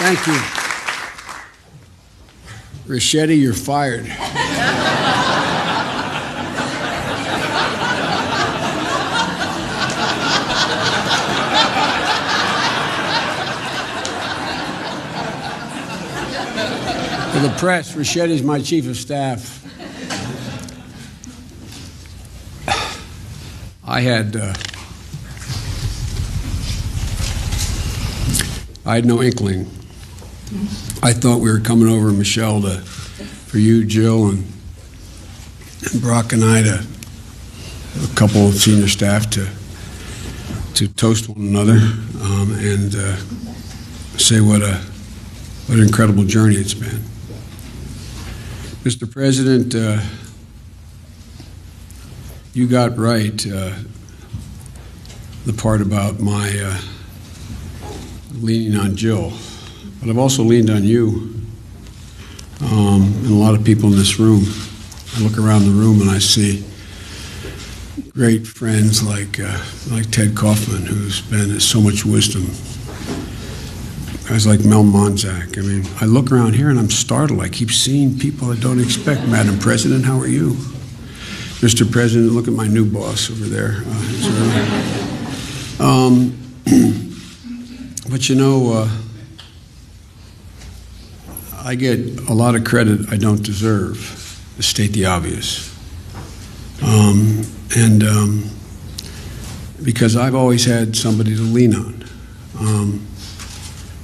Thank you. Ricchetti, you're fired. For the press, Richetti's my chief of staff. I had no inkling. I thought we were coming over, Michelle, for you, Jill, and Brock and I, a couple of senior staff, to toast one another and say what an incredible journey it's been. Mr. President, you got right the part about my leaning on Jill, but I've also leaned on you and a lot of people in this room. I look around the room and I see great friends like Ted Kaufman, who's been so much wisdom. Guys like Mel Monzak. I mean, I look around here and I'm startled. I keep seeing people I don't expect. Madam President, how are you? Mr. President, look at my new boss over there. But you know, I get a lot of credit I don't deserve, to state the obvious. Because I've always had somebody to lean on.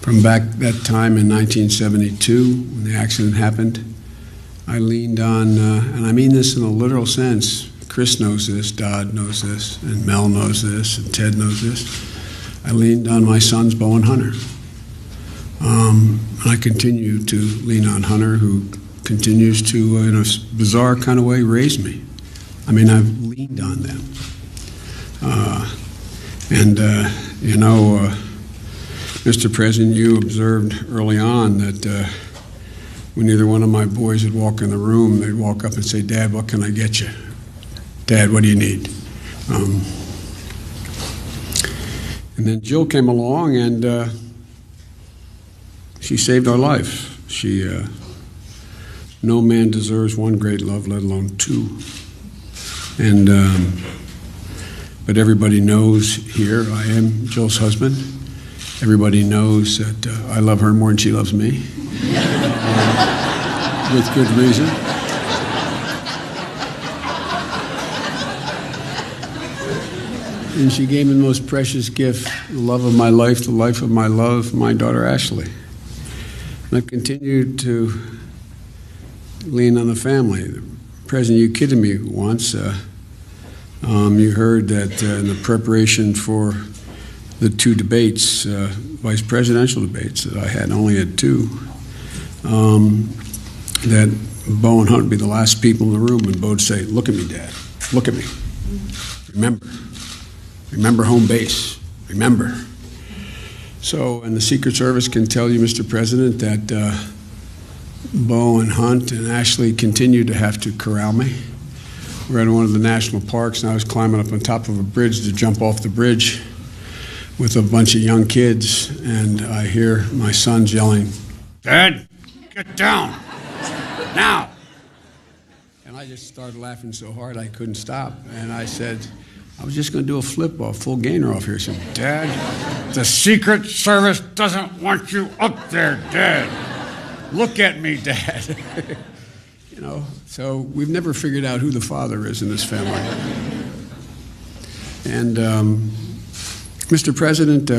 From back that time in 1972, when the accident happened, I leaned on, and I mean this in a literal sense. Chris knows this, Dodd knows this, and Mel knows this, and Ted knows this. I leaned on my sons, Bo and Hunter. I continue to lean on Hunter, who continues to, in a bizarre kind of way, raise me. I mean, I've leaned on them. You know, Mr. President, you observed early on that when either one of my boys would walk in the room, they'd walk up and say, "Dad, what can I get you? Dad, what do you need?" And then Jill came along and she saved our life. No man deserves one great love, let alone two. But everybody knows here, I am Jill's husband. Everybody knows that I love her more than she loves me, with good reason. And she gave me the most precious gift, the love of my life, the life of my love, my daughter Ashley. And I've continued to lean on the family. President, you kidded me once. You heard that in the preparation for the two debates, vice presidential debates that I had, only had two, that Bo and Hunt would be the last people in the room, and Bo would say, "Look at me, Dad, look at me. Remember home base, remember." So, and the Secret Service can tell you, Mr. President, that Bo and Hunt and Ashley continue to have to corral me. We're at one of the national parks, and I was climbing up on top of a bridge to jump off the bridge with a bunch of young kids, and I hear my sons yelling, "Dad, get down, now." And I just started laughing so hard I couldn't stop, and I said, I was just going to do a flip-off, full gainer off here. I said, "Dad, the Secret Service doesn't want you up there, Dad. Look at me, Dad." You know, so we've never figured out who the father is in this family. And Mr. President,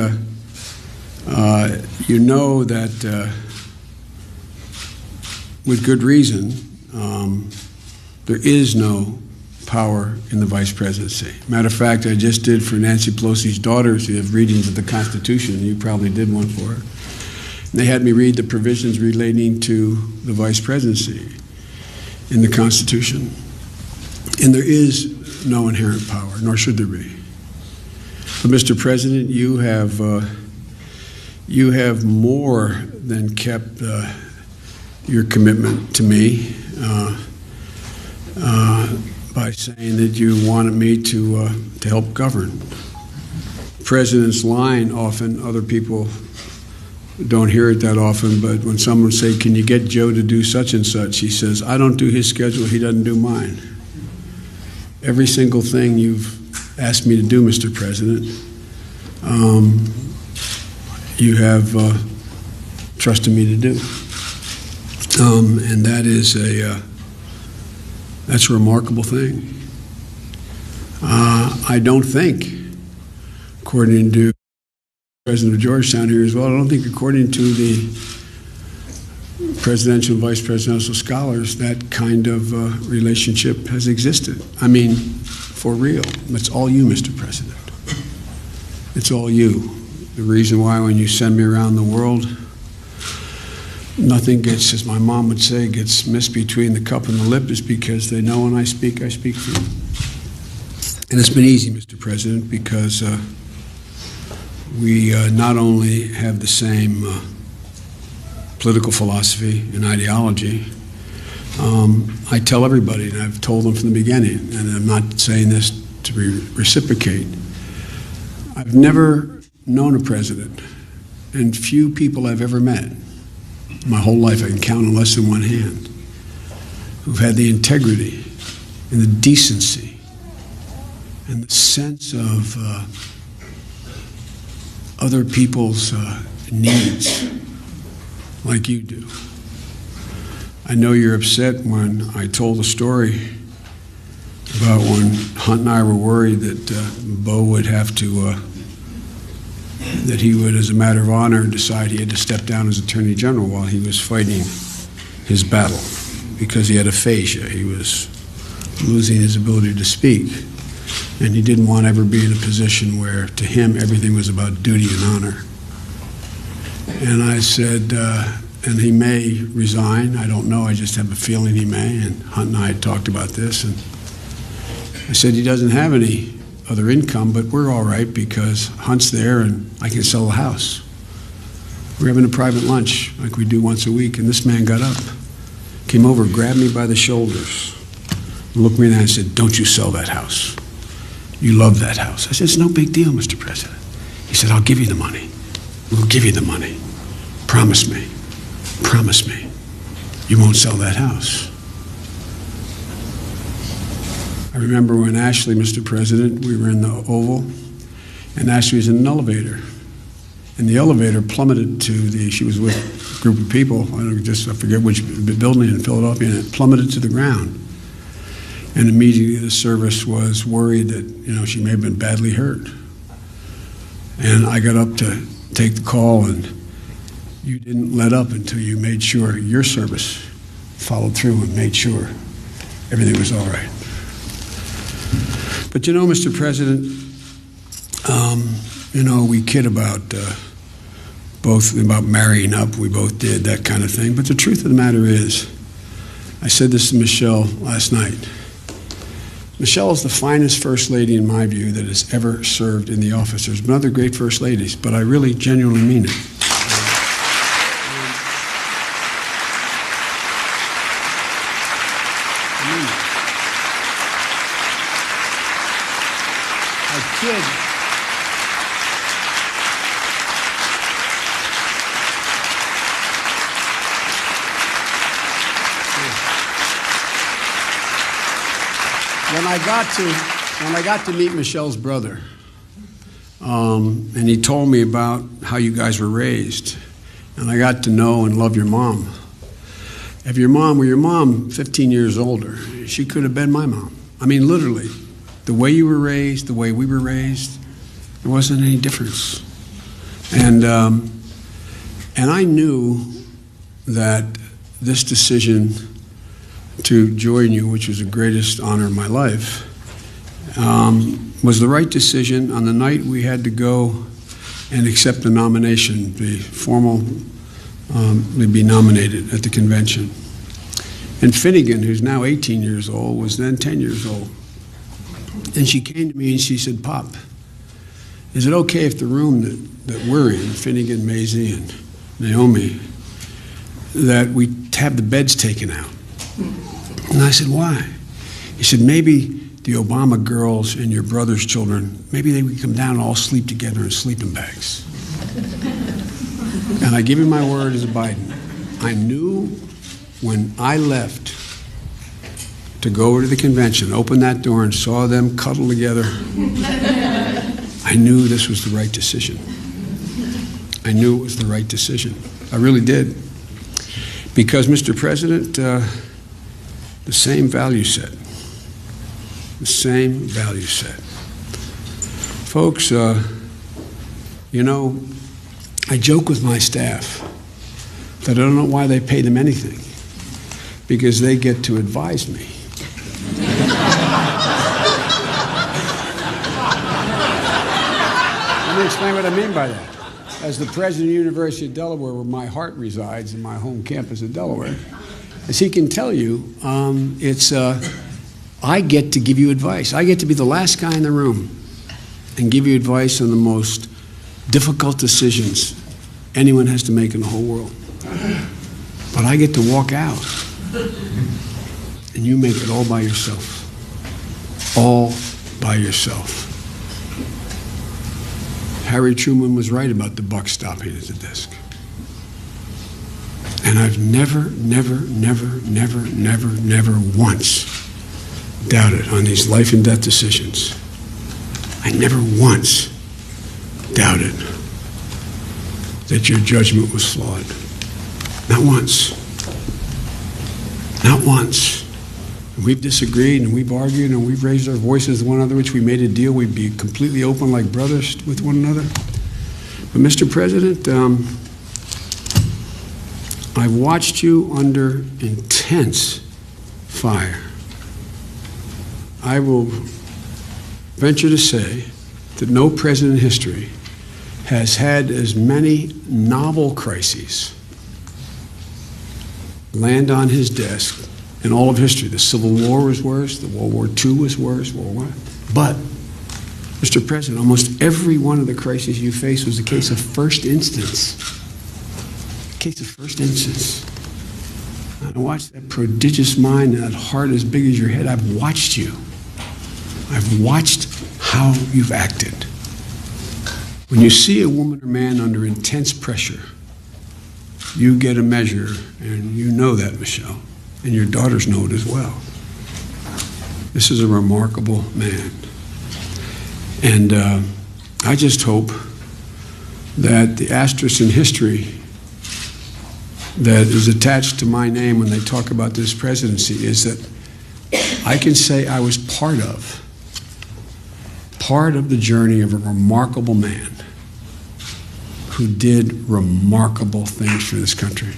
you know that with good reason, there is no power in the vice presidency. Matter of fact, I just did for Nancy Pelosi's daughters who have readings of the Constitution. You probably did one for her. And they had me read the provisions relating to the vice presidency in the Constitution. And there is no inherent power, nor should there be. But Mr. President, you have more than kept your commitment to me by saying that you wanted me to help govern. The president's line often, other people don't hear it that often, but when someone say, can you get Joe to do such and such, he says, I don't do his schedule, he doesn't do mine. Every single thing you've asked me to do, Mr. President, you have trusted me to do. And that is that's a remarkable thing. I don't think, according to the President of Georgetown here as well, I don't think according to the presidential and vice presidential scholars that kind of relationship has existed. I mean, for real. It's all you, Mr. President. It's all you. The reason why when you send me around the world, nothing gets, as my mom would say, gets missed between the cup and the lip is because they know when I speak for you. And it's been easy, Mr. President, because we not only have the same political philosophy and ideology, I tell everybody, and I've told them from the beginning, and I'm not saying this to reciprocate, I've never known a president, and few people I've ever met, my whole life I can count on less than one hand, who've had the integrity and the decency and the sense of other people's needs like you do. I know you're upset when I told the story about when Hunt and I were worried that Bo would have to, that he would, as a matter of honor, decide he had to step down as Attorney General while he was fighting his battle because he had aphasia. He was losing his ability to speak. And he didn't want to ever be in a position where, to him, everything was about duty and honor. And I said, and he may resign. I don't know. I just have a feeling he may. And Hunt and I had talked about this. And I said, he doesn't have any other income, but we're all right because Hunt's there and I can sell the house. We're having a private lunch like we do once a week. And this man got up, came over, grabbed me by the shoulders, and looked me in the eye and said, don't you sell that house. You love that house. I said, it's no big deal, Mr. President. He said, I'll give you the money. We'll give you the money. Promise me. Promise me. You won't sell that house. I remember when Ashley, Mr. President, we were in the Oval, and Ashley was in an elevator. And the elevator plummeted to she was with a group of people, I forget which building in Philadelphia, and it plummeted to the ground. And immediately the service was worried that, she may have been badly hurt. And I got up to take the call, and you didn't let up until you made sure your service followed through and made sure everything was all right. But Mr. President, we kid about about marrying up. We both did that kind of thing. But the truth of the matter is, I said this to Michelle last night. Michelle is the finest first lady, in my view, that has ever served in the office. There's been other great first ladies, but I really genuinely mean it. I kid. When I got to meet Michelle's brother, and he told me about how you guys were raised, and I got to know and love your mom. If your mom were 15 years older, she could have been my mom. I mean, literally, the way you were raised, the way we were raised, there wasn't any difference. And I knew that this decision to join you, which was the greatest honor of my life, was the right decision on the night we had to go and accept the nomination, be be nominated at the convention. And Finnegan, who's now 18 years old, was then 10 years old. And she came to me and she said, Pop, is it okay if the room that we're in, Finnegan, Maisie, and Naomi, that we have the beds taken out? And I said, why? He said, maybe the Obama girls and your brother's children, maybe they would come down and all sleep together in sleeping bags. And I give you my word as a Biden. I knew when I left to go over to the convention, opened that door and saw them cuddle together, I knew this was the right decision. I knew it was the right decision. I really did. Because, Mr. President, the same value set. The same value set. Folks, you know, I joke with my staff that I don't know why they pay them anything, because they get to advise me. Let me explain what I mean by that. As the president of the University of Delaware, where my heart resides, in my home campus of Delaware, as he can tell you, I get to give you advice. I get to be the last guy in the room and give you advice on the most difficult decisions anyone has to make in the whole world. But I get to walk out, and you make it all by yourself. All by yourself. Harry Truman was right about the buck stopping at the desk. And I've never once doubted on these life and death decisions. I never once doubted that your judgment was flawed. Not once. Not once. We've disagreed and we've argued and we've raised our voices to one another, which we made a deal we'd be completely open like brothers with one another. But Mr. President, I watched you under intense fire. I will venture to say that no president in history has had as many novel crises land on his desk in all of history. The Civil War was worse, the World War II was worse, World War I. But, Mr. President, almost every one of the crises you faced was a case of first instance. A case of first instance. I watched that prodigious mind and that heart as big as your head. I've watched you. I've watched how you've acted. When you see a woman or man under intense pressure, you get a measure, and you know that, Michelle, and your daughters know it as well. This is a remarkable man. And I just hope that the asterisk in history that is attached to my name when they talk about this presidency is that I can say I was part of the journey of a remarkable man who did remarkable things for this country.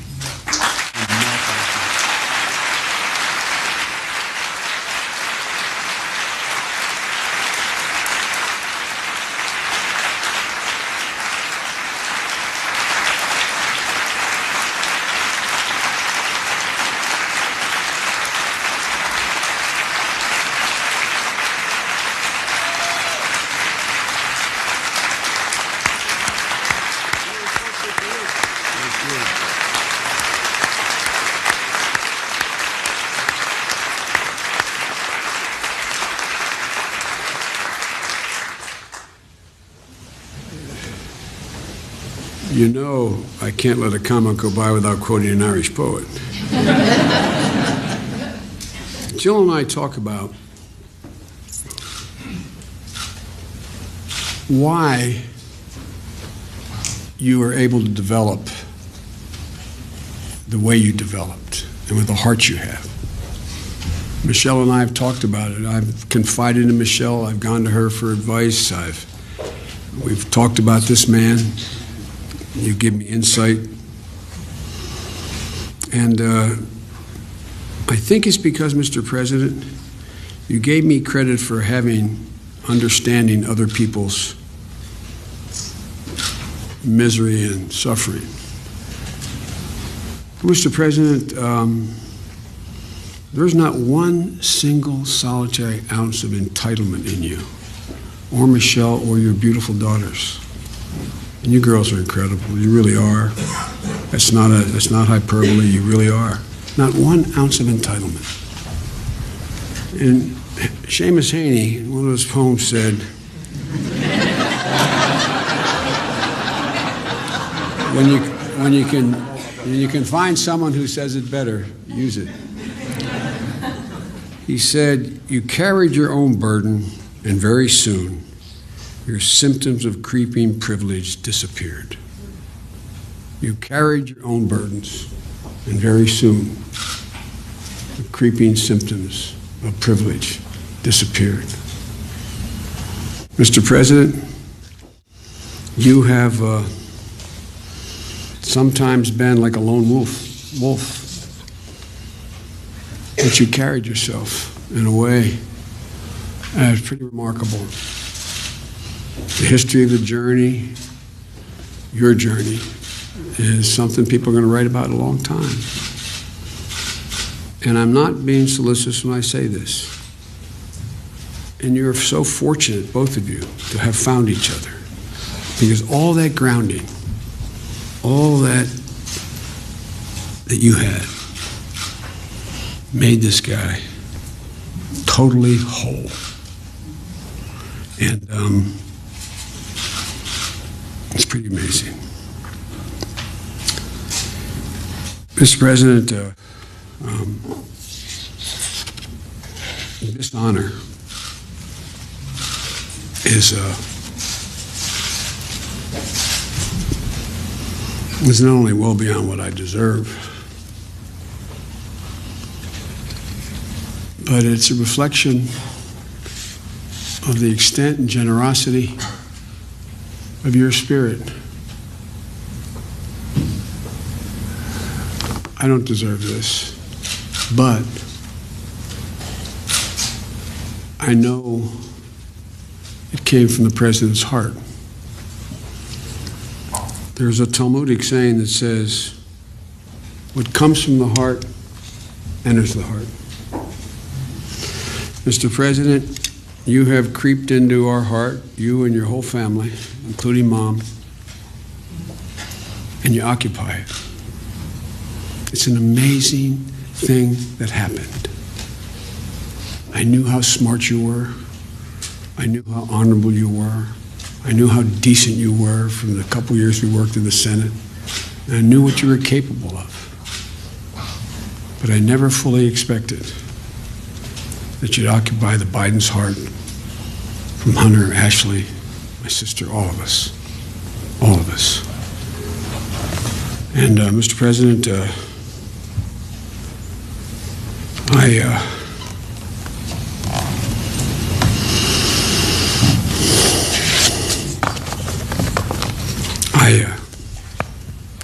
You know, I can't let a comment go by without quoting an Irish poet. Jill and I talk about why you were able to develop the way you developed and with the heart you have. Michelle and I have talked about it. I've confided in Michelle. I've gone to her for advice. We've talked about this man. You give me insight. And I think it's because, Mr. President, you gave me credit for understanding other people's misery and suffering. Mr. President, there's not one single solitary ounce of entitlement in you, or Michelle, or your beautiful daughters. And you girls are incredible. You really are. That's not hyperbole. You really are. Not 1 ounce of entitlement. And Seamus Heaney, in one of his poems, said, when you can find someone who says it better, use it. He said, "You carried your own burden, and very soon your symptoms of creeping privilege disappeared." You carried your own burdens, and very soon the creeping symptoms of privilege disappeared. Mr. President, you have sometimes been like a lone wolf, but you carried yourself in a way that's pretty remarkable. The history of the journey, your journey, is something people are going to write about a long time. And I'm not being solicitous when I say this. And you're so fortunate, both of you, to have found each other. Because all that grounding, all that you had, made this guy totally whole. And it's pretty amazing. Mr. President, this honor is not only well beyond what I deserve, but it's a reflection of the extent and generosity of your spirit. I don't deserve this, but I know it came from the President's heart. There's a Talmudic saying that says, what comes from the heart enters the heart. Mr. President, you have creeped into our heart, you and your whole family, including Mom, and you occupy it. It's an amazing thing that happened. I knew how smart you were. I knew how honorable you were. I knew how decent you were from the couple years we worked in the Senate. And I knew what you were capable of. But I never fully expected that you'd occupy the Biden's heart, from Hunter, Ashley, my sister, all of us. All of us. And Mr. President,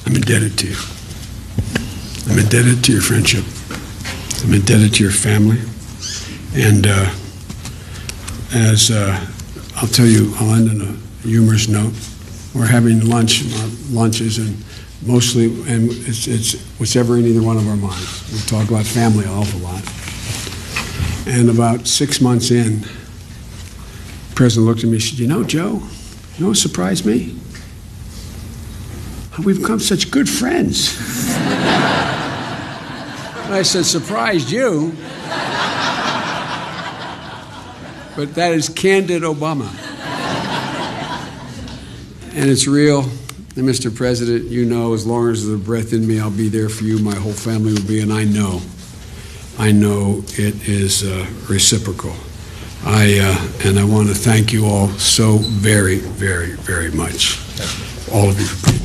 I'm indebted to you. I'm indebted to your friendship. I'm indebted to your family. And I'll tell you, I'll end on a humorous note. We're having lunches, and mostly, and it's whatever in either one of our minds. We talk about family an awful lot. And about 6 months in, the President looked at me and said, "You know, Joe, you know what surprised me? How we've become such good friends." And I said, "Surprised you?" But that is candid Obama. And it's real. And Mr. President, you know, as long as there's a breath in me, I'll be there for you. My whole family will be, and I know it is reciprocal. And I want to thank you all so very, very, very much. All of you.